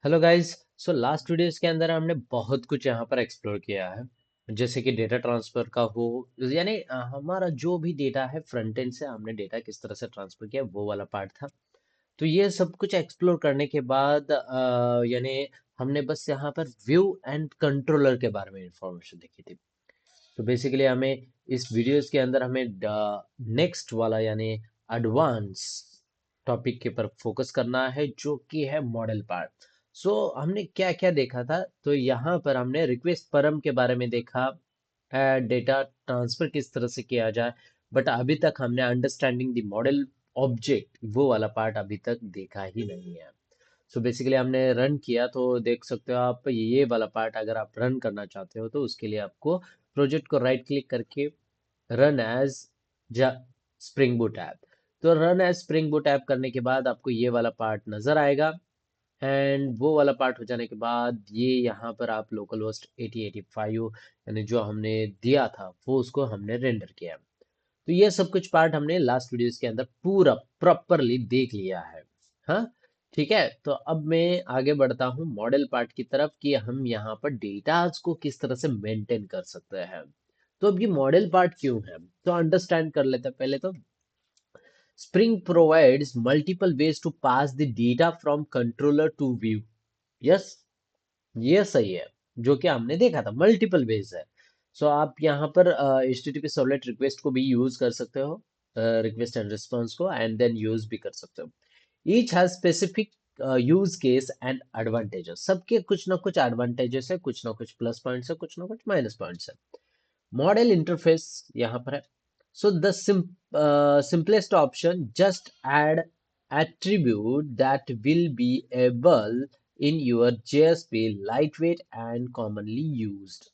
Hello guys. So last videos के अंदर हमने बहुत कुछ यहाँ पर एक्सप्लोर किया है, जैसे कि डेटा ट्रांसफर का हो, यानी हमारा जो भी डेटा है फ्रंट एंड से हमने डेटा किस तरह से ट्रांसफर किया वो वाला पार्ट था। तो ये सब कुछ एक्सप्लोर करने के बाद यानी हमने बस यहाँ पर व्यू एंड कंट्रोलर के बारे में इंफॉर्मेशन देखी थी। तो बेसिकली हमें इस वीडियोस के अंदर हमें नेक्स्ट वाला यानी एडवांस टॉपिक के पर फोकस करना है, जो कि है मॉडल पार्ट। सो हमने क्या क्या देखा था, तो यहाँ पर हमने रिक्वेस्ट परम के बारे में देखा, डेटा ट्रांसफर किस तरह से किया जाए। बट अभी तक हमने अंडरस्टैंडिंग द मॉडल ऑब्जेक्ट वो वाला पार्ट अभी तक देखा ही नहीं है। सो बेसिकली हमने रन किया, तो देख सकते हो आप ये वाला पार्ट अगर आप रन करना चाहते हो तो उसके लिए आपको प्रोजेक्ट को राइट क्लिक करके run as spring boot app. तो run as spring boot app करने के बाद आपको ये वाला पार्ट नजर आएगा। एंड वो वाला पार्ट हो जाने के बाद ये यहाँ पर आप लोकल होस्ट 8085 यानी जो हमने दिया था वो उसको हमने रेंडर किया। तो ये सब कुछ पार्ट हमने लास्ट वीडियोस के अंदर पूरा प्रॉपरली देख लिया है। हाँ, ठीक है। तो अब मैं आगे बढ़ता हूँ मॉडल पार्ट की तरफ कि हम यहाँ पर डेटास को किस तरह से मेंटेन कर सकते हैं। तो अब ये मॉडल पार्ट क्यों है, तो अंडरस्टैंड कर लेते हैं पहले तो। Spring provides multiple ways to pass the data from controller to view. Yes, ये सही है। जो कि हमने देखा था मल्टीपल वेज है। सो आप यहाँ पर HTTP सर्वलेट रिक्वेस्ट को भी यूज कर सकते हो, रिक्वेस्ट एंड रिस्पॉन्स को, एंड देन यूज भी कर सकते हो। Each has specific use case and advantages. सबके कुछ ना कुछ एडवांटेजेस है, कुछ ना कुछ प्लस पॉइंट्स है, कुछ ना कुछ माइनस पॉइंट्स है। मॉडल इंटरफेस यहाँ पर है। So the simplest option, just add attribute that will be able in your JSP, lightweight and commonly used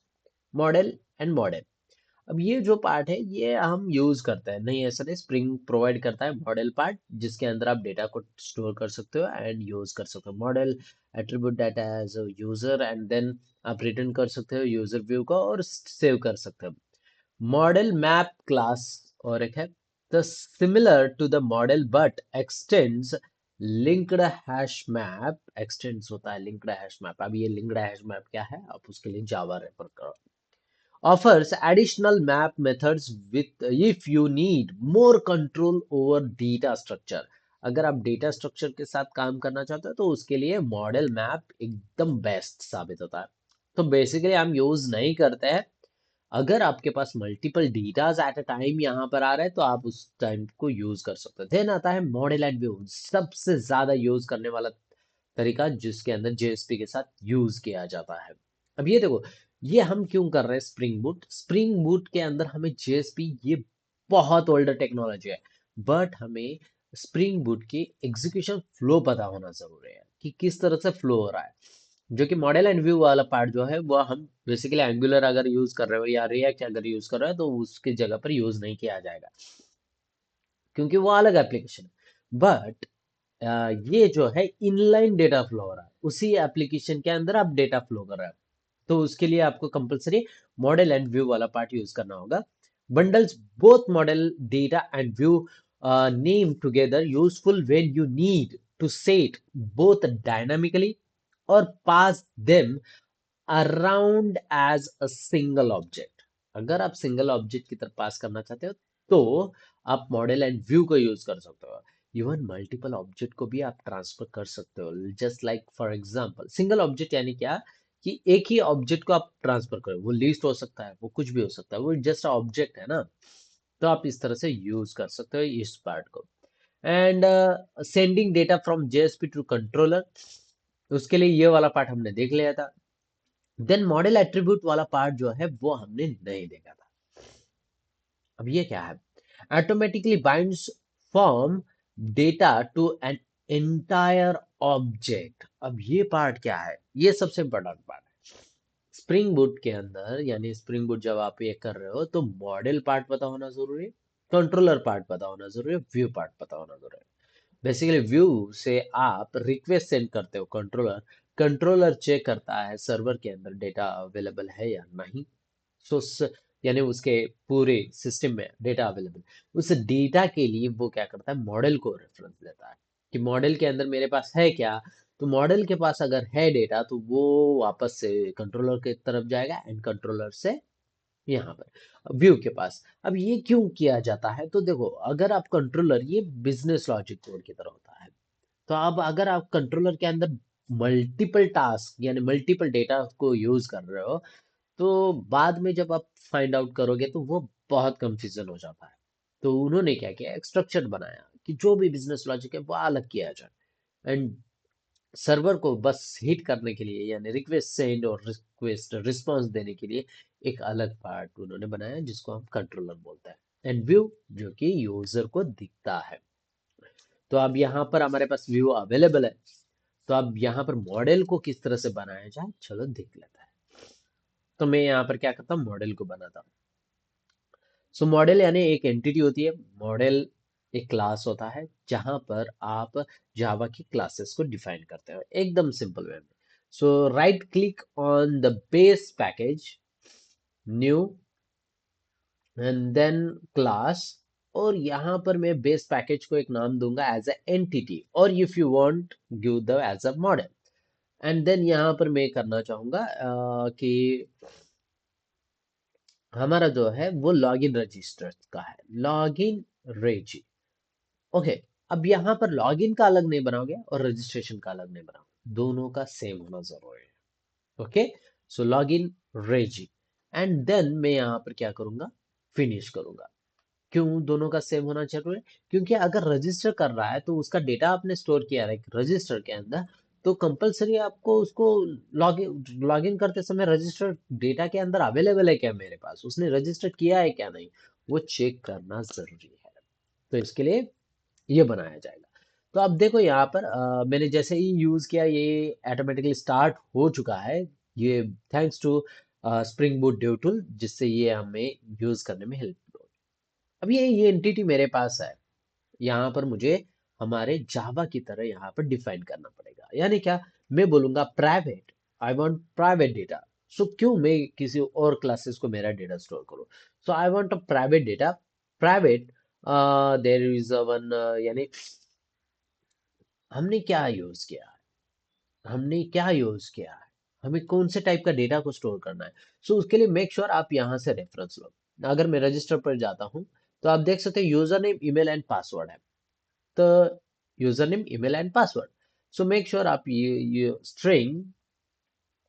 model and model. अब ये जो पार्ट है ये हम यूज करते हैं, नहीं ऐसा नहीं, स्प्रिंग प्रोवाइड करता है मॉडल पार्ट जिसके अंदर आप डेटा को स्टोर कर सकते हो एंड यूज कर सकते हो। Model attribute data as a user and then आप रिटर्न कर सकते हो यूजर व्यू को और सेव कर सकते हो। मॉडल मैप क्लास और एक है, the similar to the model but extends linked hash map. Extends होता है लिंक्ड हैश मैप। अब ये लिंक्ड हैश मैप क्या है, आप उसके लिए जावा रेफर करो। Offers additional map methods with if you need more control over data structure। अगर आप डेटा स्ट्रक्चर के साथ काम करना चाहते हो तो उसके लिए मॉडल मैप एकदम बेस्ट साबित होता है। तो बेसिकली हम यूज नहीं करते हैं। अगर आपके पास multiple datas at a time यहाँ पर आ रहे हैं तो आप उस टाइम को यूज कर सकते हो। देन आता है मॉडल एंड व्यू, सबसे ज्यादा यूज करने वाला तरीका जिसके अंदर जेएसपी के साथ यूज किया जाता है। अब ये देखो, ये हम क्यों कर रहे हैं स्प्रिंग बूट। स्प्रिंग बूट के अंदर हमें जेएसपी, ये बहुत ओल्डर टेक्नोलॉजी है, बट हमें स्प्रिंग बूट की एग्जीक्यूशन फ्लो पता होना जरूरी है कि किस तरह से फ्लो हो रहा है। जो कि मॉडल एंड व्यू वाला पार्ट जो है वो हम बेसिकली एंगुलर अगर यूज कर रहे हो या रिएक्ट अगर यूज कर रहे हो तो उसकी जगह पर यूज नहीं किया जाएगा, क्योंकि वो अलग एप्लीकेशन है। बट ये जो है इनलाइन डेटा फ्लो हो रहा है, उसी एप्लीकेशन के अंदर आप डेटा फ्लो कर रहे हो, तो उसके लिए आपको कंपलसरी मॉडल एंड व्यू वाला पार्ट यूज करना होगा। Bundles both model data and view name together, useful when you need to set both dynamically or pass them around as a single object. अगर आप सिंगल ऑब्जेक्ट की तरफ पास करना चाहते हो तो आप मॉडल एंड व्यू को यूज कर सकते हो। इवन मल्टीपल ऑब्जेक्ट को भी आप ट्रांसफर कर सकते हो, just like for example single object यानी क्या, कि एक ही ऑब्जेक्ट को आप ट्रांसफर करो, वो लिस्ट हो सकता है, वो कुछ भी हो सकता है, वो जस्ट ऑब्जेक्ट है ना। तो आप इस तरह से यूज कर सकते हो इस पार्ट को। And sending data from JSP to controller, उसके लिए ये वाला पार्ट हमने देख लिया था। देन मॉडल एट्रीब्यूट वाला पार्ट जो है वो हमने नहीं देखा था। अब ये क्या है, automatically binds from data to an entire object. अब ये पार्ट क्या है, ये सबसे इंपॉर्टेंट पार्ट है स्प्रिंग बूट के अंदर। यानी स्प्रिंग बूट जब आप ये कर रहे हो तो मॉडल पार्ट पता होना जरूरी है, कंट्रोलर पार्ट पता होना जरूरी है, व्यू पार्ट पता होना जरूरी है। बेसिकली व्यू से आप रिक्वेस्ट सेंड करते हो कंट्रोलर, कंट्रोलर चेक करता है सर्वर के अंदर डेटा अवेलेबल है या नहीं। सो यानी उसके पूरे सिस्टम में डेटा अवेलेबल, उस डेटा के लिए वो क्या करता है, मॉडल को रेफरेंस देता है कि मॉडल के अंदर मेरे पास है क्या। तो मॉडल के पास अगर है डेटा तो वो वापस से कंट्रोलर की तरफ जाएगा एंड कंट्रोलर से यहाँ पर व्यू के पास। अब ये क्यों किया जाता है, तो देखो अगर आप कंट्रोलर, ये बिजनेस लॉजिक कोड की तरह होता है। तो अब अगर आप कंट्रोलर के अंदर मल्टीपल टास्क यानी मल्टीपल डेटा को यूज कर रहे हो, तो बाद में जब आप फाइंड आउट करोगे तो वो बहुत कंफ्यूजन हो जाता है। तो उन्होंने क्या किया, एक स्ट्रक्चर बनाया कि जो भी बिजनेस लॉजिक है वो अलग किया जाए एंड सर्वर को बस हिट करने के लिए यानी रिक्वेस्ट सेंड और रिक्वेस्ट रिस्पॉन्स देने के लिए एक अलग पार्ट उन्होंने बनाया जिसको हम कंट्रोलर बोलते हैं, एंड व्यू जो कि यूजर को दिखता है। तो अब यहाँ पर हमारे पास व्यू अवेलेबल है। तो अब यहाँ पर मॉडल को किस तरह से बनाया जाए, चलो देख लेते हैं। तो मैं यहाँ पर क्या करता हूँ, मॉडल को बनाता हूँ। सो मॉडल यानी एक एंटिटी होती है। मॉडल एक क्लास होता है जहां पर आप जावा की क्लासेस को डिफाइन करते हो एकदम सिंपल वे में। So right click on the base package, new, and then class, और यहाँ पर मैं बेस पैकेज को एक नाम दूंगा एज ए एंटिटी, और if you want give the as a model. And then यहाँ पर मैं करना चाहूंगा कि हमारा जो है वो लॉगिन रजिस्टर का है, लॉगिन रेजी। ओके, अब यहाँ पर लॉगिन का अलग नहीं बनाओगे और रजिस्ट्रेशन का अलग नहीं बनाओगे, दोनों का सेम होना जरूरी है। ओके, सो लॉगिन रेजी, एंड देन मैं यहाँ पर क्या करूंगा, फिनिश करूंगा। क्यों दोनों का सेम होना जरूरी है, क्योंकि अगर रजिस्टर कर रहा है तो उसका डेटा आपने स्टोर किया है रजिस्टर के अंदर, तो कंपलसरी आपको उसको लॉगिन करते समय रजिस्टर डेटा के अंदर अवेलेबल है क्या, मेरे पास उसने रजिस्टर किया है क्या नहीं, वो चेक करना जरूरी है। तो इसके लिए ये बनाया जाएगा। तो अब देखो यहाँ पर मैंने जैसे ही यूज किया ये ऑटोमेटिकली स्टार्ट हो चुका है, ये thanks to spring boot due tool, जिससे ये हमें यूज करने में हेल्प। अब ये एंटिटी मेरे पास है, यहाँ पर मुझे हमारे जावा की तरह यहाँ पर डिफाइन करना पड़ेगा। यानी क्या, मैं बोलूंगा private, I want private data. So क्यों मैं किसी और क्लासेस को मेरा डेटा स्टोर करूं, so I want a private data, private there is one, यानी हमने क्या यूज किया है, हमने क्या यूज किया है, हमें कौन से टाइप का डेटा को स्टोर करना है। सो उसके लिए मेक श्योर आप यहाँ से रेफरेंस लो। अगर मैं रजिस्टर पर जाता हूँ तो आप देख सकते हैं user name email and password है। तो user name email and password, so make sure आप ये स्ट्रिंग,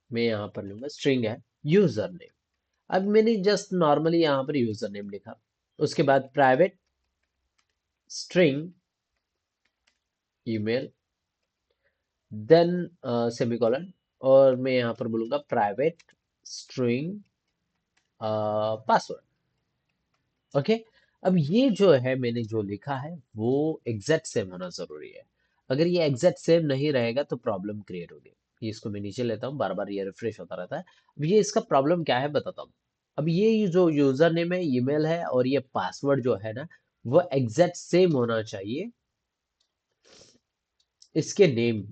मैं यहाँ पर लूंगा स्ट्रिंग है यूजर नेम। अब मैंने जस्ट नॉर्मली यहाँ पर यूजर नेम लिखा, उसके बाद private string email, then semicolon, और मैं यहाँ पर बोलूंगा प्राइवेट स्ट्रिंग पासवर्ड। ओके, अब ये जो है मैंने जो लिखा है वो एग्जैक्ट सेम होना जरूरी है। अगर ये एग्जैक्ट सेम नहीं रहेगा तो प्रॉब्लम क्रिएट होगी। ये इसको मैं नीचे लेता हूँ, बार बार ये रिफ्रेश होता रहता है। अब ये इसका प्रॉब्लम क्या है बताता हूँ। अब ये जो यूजर नेम है, ईमेल है, और ये पासवर्ड जो है ना, वो एग्जैक्ट सेम होना चाहिए इसके नेम।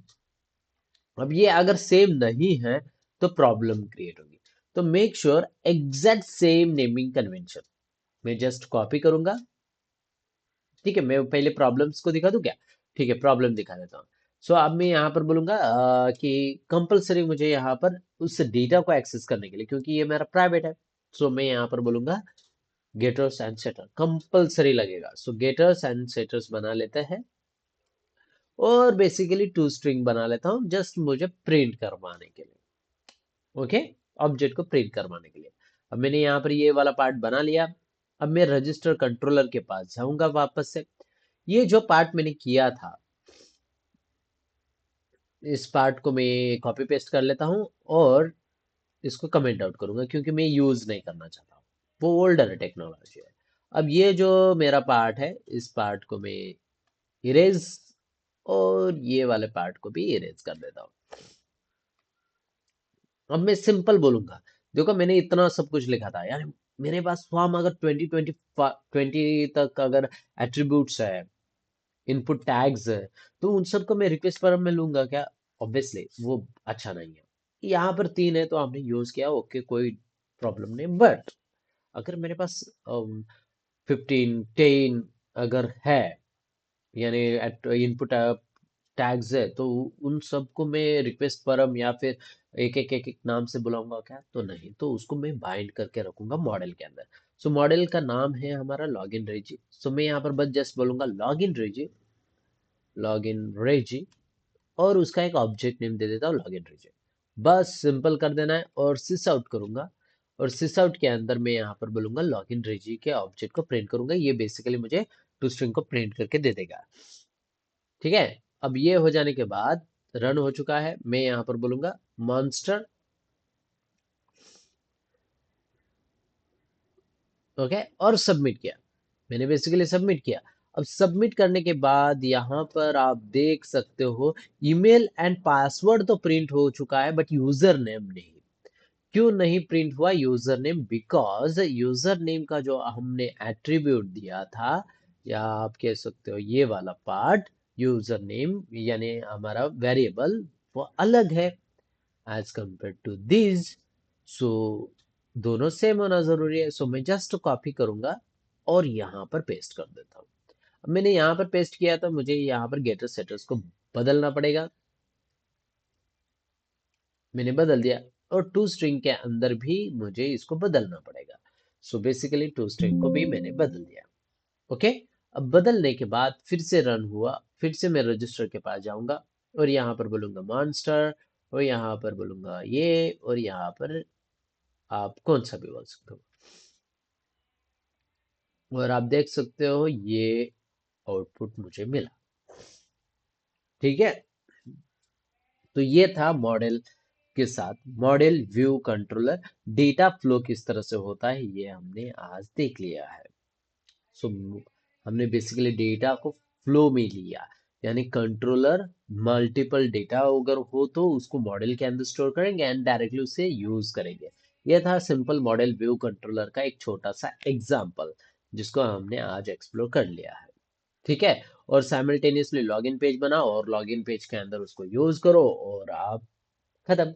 अब ये अगर सेम नहीं है तो प्रॉब्लम क्रिएट होगी। तो make sure exact same naming convention, मैं जस्ट कॉपी करूंगा। ठीक है, मैं पहले प्रॉब्लम्स को दिखा दूं क्या, ठीक है प्रॉब्लम दिखा देता हूँ। सो अब मैं यहाँ पर बोलूंगा कि कंपलसरी मुझे यहाँ पर उस डेटा को एक्सेस करने के लिए, क्योंकि ये मेरा प्राइवेट है, सो मैं यहाँ पर बोलूंगा गेटर्स एंड सेटर कंपलसरी लगेगा। सो गेटर्स एंड सेटर्स बना लेते हैं, और बेसिकली टू स्ट्रिंग बना लेता हूँ जस्ट मुझे प्रिंट करवाने के लिए। ओके, ऑब्जेक्ट को प्रिंट करवाने के लिए। अब मैंने यहाँ पर ये वाला पार्ट बना लिया। अब मैं रजिस्टर कंट्रोलर के पास जाऊंगा वापस से। ये जो पार्ट मैंने किया था, इस पार्ट को मैं कॉपी पेस्ट कर लेता हूँ और इसको कमेंट आउट करूंगा, क्योंकि मैं यूज नहीं करना चाहता हूँ, वो ओल्डर टेक्नोलॉजी है। अब ये जो मेरा पार्ट है, इस पार्ट को मैं इरेज, और ये वाले पार्ट को भी इरेज कर देता हूँ। अब मैं सिंपल बोलूंगा, देखो मैंने इतना सब कुछ लिखा था यार, मेरे पास फॉर्म अगर 20 तक अगर एट्रीब्यूट्स है, इनपुट टैग्स है, तो उन सबको मैं रिक्वेस्ट फॉर्म में लूंगा क्या, ऑब्वियसली वो अच्छा नहीं है। यहाँ पर 3 है तो हमने यूज किया, ओके कोई प्रॉब्लम नहीं। बट अगर मेरे पास 15 10 अगर है, यानी इनपुट टैग्स है, तो उन सबको मैं रिक्वेस्ट परम या फिर एक नाम से बुलाऊंगा क्या? तो नहीं, तो उसको मैं बाइंड करके रखूंगा मॉडल के अंदर। सो मॉडल का नाम है हमारा लॉगिन रेजी। सो मैं यहाँ पर बस जस्ट बोलूंगा लॉगिन रेजी, लॉगिन रेजी, और उसका एक ऑब्जेक्ट नेम दे देता हूँ लॉगिन रेजी। बस सिंपल कर देना है और सिस आउट करूंगा। और सिस आउट के अंदर मैं यहाँ पर बोलूंगा लॉगिन रेजी के ऑब्जेक्ट को प्रिंट करूंगा। ये बेसिकली मुझे टू स्ट्रिंग को प्रिंट करके दे देगा। ठीक है। अब ये हो जाने के बाद रन हो चुका है, मैं यहाँ पर बोलूंगा मॉन्स्टर। ओके, और सबमिट किया। मैंने बेसिकली सबमिट किया। अब सबमिट करने के बाद यहाँ पर आप देख सकते हो ईमेल एंड पासवर्ड तो प्रिंट हो चुका है, बट यूजर नेम नहीं। क्यों नहीं प्रिंट हुआ user name? Because user name का जो हमने एट्रीब्यूट दिया था, या आप कह सकते हो ये वाला पार्ट, यूजर नेम यानी हमारा वेरिएबल, वो अलग है एज कंपेयर टू दिस। सो दोनों सेम होना जरूरी है। सो मैं जस्ट कॉपी करूंगा और यहाँ पर पेस्ट कर देता हूँ। अब मैंने यहाँ पर पेस्ट किया तो मुझे यहाँ पर गेटर सेटर्स को बदलना पड़ेगा। मैंने बदल दिया। और टू स्ट्रिंग के अंदर भी मुझे इसको बदलना पड़ेगा। सो बेसिकली टू स्ट्रिंग को भी मैंने बदल दिया। ओके। अब बदलने के बाद फिर से रन हुआ, फिर से मैं रजिस्टर के पास जाऊंगा और यहाँ पर बोलूंगा मॉन्स्टर, और यहाँ पर बोलूंगा ये, और यहाँ पर आप कौन सा भी बोल सकते हो। और आप देख सकते हो ये आउटपुट मुझे मिला। ठीक है। तो ये था मॉडल के साथ model view controller. Data flow किस तरह से होता है ये हमने आज देख लिया है। सो हमने बेसिकली डेटा को फ्लो में लिया, यानी कंट्रोलर मल्टीपल डेटा अगर हो तो उसको मॉडल के अंदर स्टोर करेंगे एंड डायरेक्टली उसे यूज करेंगे। यह था सिंपल मॉडल व्यू कंट्रोलर का एक छोटा सा एग्जांपल, जिसको हमने आज एक्सप्लोर कर लिया है। ठीक है। और साइमल्टेनियसली लॉगिन पेज बनाओ और लॉगिन पेज के अंदर उसको यूज करो और आप खत्म।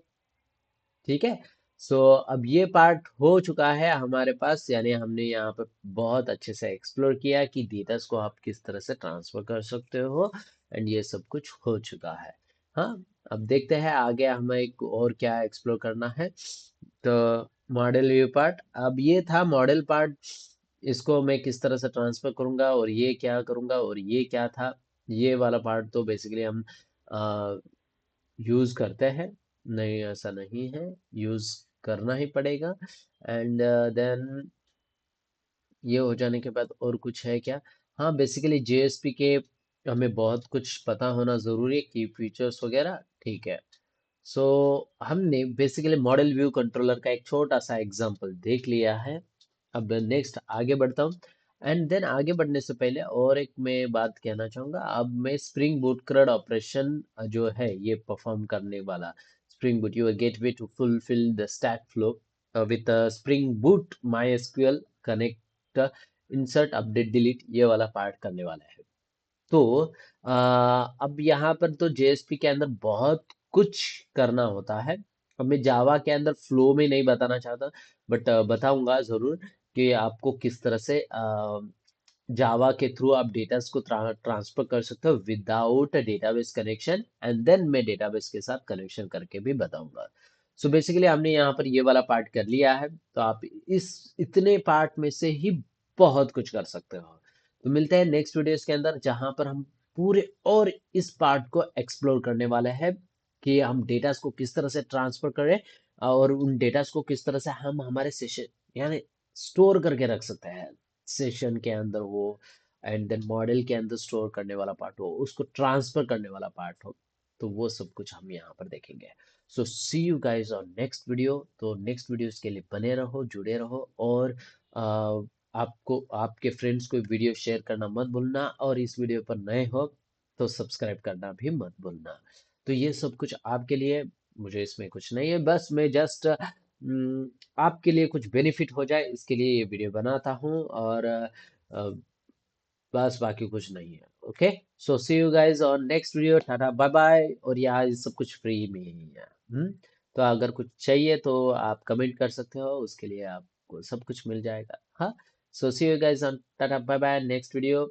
ठीक है। सो अब ये पार्ट हो चुका है हमारे पास, यानी हमने यहाँ पर बहुत अच्छे से एक्सप्लोर किया कि डेटास को आप किस तरह से ट्रांसफर कर सकते हो, एंड ये सब कुछ हो चुका है। हाँ। अब देखते हैं आगे हमें एक और क्या एक्सप्लोर करना है। तो मॉडल व्यू पार्ट, अब ये था मॉडल पार्ट। इसको मैं किस तरह से ट्रांसफर करूंगा और ये क्या करूंगा और ये क्या था, ये वाला पार्ट तो बेसिकली हम यूज करते हैं। नहीं, ऐसा नहीं है, यूज करना ही पड़ेगा। एंड देन ये हो जाने के बाद और कुछ है क्या? हाँ, बेसिकली जेएसपी के हमें बहुत कुछ पता होना जरूरी है, की फीचर्स वगैरह। ठीक है। सो हमने बेसिकली मॉडल व्यू कंट्रोलर का एक छोटा सा एग्जांपल देख लिया है। अब नेक्स्ट आगे बढ़ता हूँ। एंड देन आगे बढ़ने से पहले और एक मैं बात कहना चाहूंगा। अब मैं स्प्रिंग बूट CRUD ऑपरेशन जो है ये परफॉर्म करने वाला, spring boot your gateway to fulfil the stack flow with spring boot my SQL connect insert update delete, ये वाला पार्ट करने वाला है। तो अब यहाँ पर तो जेएसपी के अंदर बहुत कुछ करना होता है। अब मैं जावा के अंदर फ्लो में नहीं बताना चाहता, बट बताऊंगा जरूर कि आपको किस तरह से जावा के थ्रू आप डेटा को ट्रांसफर कर सकते हो without database connection, and then मैं डेटाबेस के साथ कनेक्शन करके भी बताऊंगा। सो बेसिकली हमने यहाँ पर ये वाला पार्ट कर लिया है, तो आप इस इतने पार्ट में से ही बहुत कुछ कर सकते हो। तो मिलते हैं नेक्स्ट वीडियोस के अंदर, जहां पर हम पूरे और इस पार्ट को एक्सप्लोर करने वाले हैं कि हम डेटा को किस तरह से ट्रांसफर करें और उन डेटा को किस तरह से हम हमारे सेशन यानी स्टोर करके रख सकते हैं, सेशन के अंदर हो, एंड देन मॉडल के अंदर स्टोर करने वाला पार्ट हो, उसको ट्रांसफर करने वाला पार्ट हो। तो वो सब कुछ हम यहाँ पर देखेंगे। So see you guys on next video. तो नेक्स्ट वीडियोस के लिए बने रहो, जुड़े रहो, और आपको आपके फ्रेंड्स को वीडियो शेयर करना मत भूलना, और इस वीडियो पर नए हो तो सब्सक्राइब करना भी मत भूलना। तो ये सब कुछ आपके लिए, मुझे इसमें कुछ नहीं है, बस मैं जस्ट आपके लिए कुछ बेनिफिट हो जाए इसके लिए ये वीडियो बनाता हूँ, और बस बाकी कुछ नहीं है। Okay. So see you guys on next video, tata bye bye. और यहाँ ये सब कुछ फ्री में ही है। तो अगर कुछ चाहिए तो आप कमेंट कर सकते हो, उसके लिए आपको सब कुछ मिल जाएगा। हाँ। So see you guys on, tata bye bye, next video.